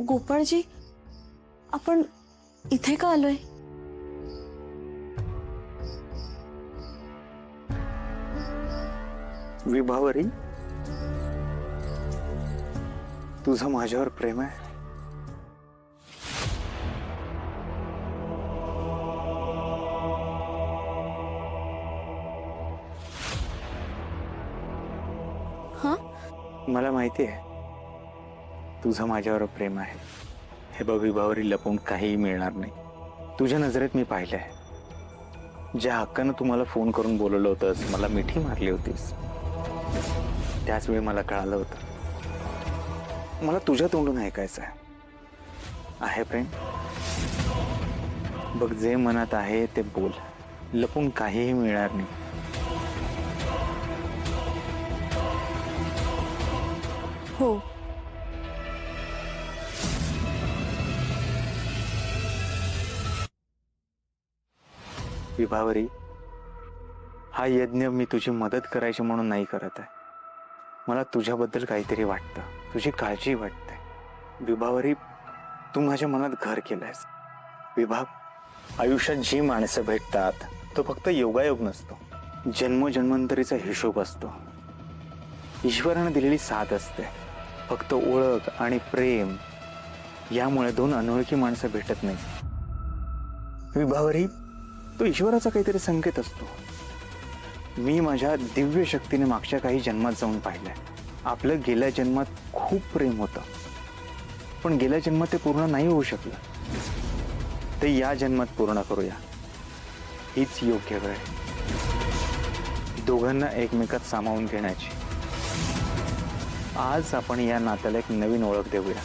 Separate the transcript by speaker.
Speaker 1: गोपाळजी, आपण इथे का आलोय?
Speaker 2: विभावरी, तुझं माझ्यावर प्रेम आहे?
Speaker 1: हा?
Speaker 2: मला माहिती आहे तुझं माझ्यावर प्रेम आहे. हे बघ विभावरी, लपून काहीही मिळणार नाही. तुझ्या नजरेत मी पाहिलंय. ज्या हक्कानं तू मला फोन करून बोलवलं होतंस, मला मिठी मारली होतीस, त्याच वेळी मला कळालं होतं मला तुझ्या तोंडून ऐकायचं आहे प्रेम. बघ, जे मनात आहे ते बोल. लपून काहीही मिळणार नाही.
Speaker 1: हो.
Speaker 2: विभावरी, हा यज्ञ मी तुझी मदत करायची म्हणून नाही करत आहे. मला तुझ्याबद्दल काहीतरी वाटतं, तुझी काळजी वाटते. विभावरी, तू माझ्या मनात घर केलंयस. विभा, आयुष्यात जी माणसं भेटतात तो फक्त योगायोग नसतो, जन्मजन्मांतरीचा हिशोब असतो. ईश्वरानं दिलेली साथ असते. फक्त ओळख आणि प्रेम यामुळे दोन अनोळखी माणसं भेटत नाही. विभावरी, तो ईश्वराचा काहीतरी संकेत असतो. मी माझ्या दिव्य शक्तीने मागच्या काही जन्मात जाऊन पाहिलंय. आपलं गेल्या जन्मात खूप प्रेम होतं, पण गेल्या जन्मात ते पूर्ण नाही होऊ शकलं. ते या जन्मात पूर्ण करूया, हीच योग्य वेळ आहे दोघांना एकमेकात सामावून घेण्याची. आज आपण या नात्याला एक नवीन ओळख देऊया.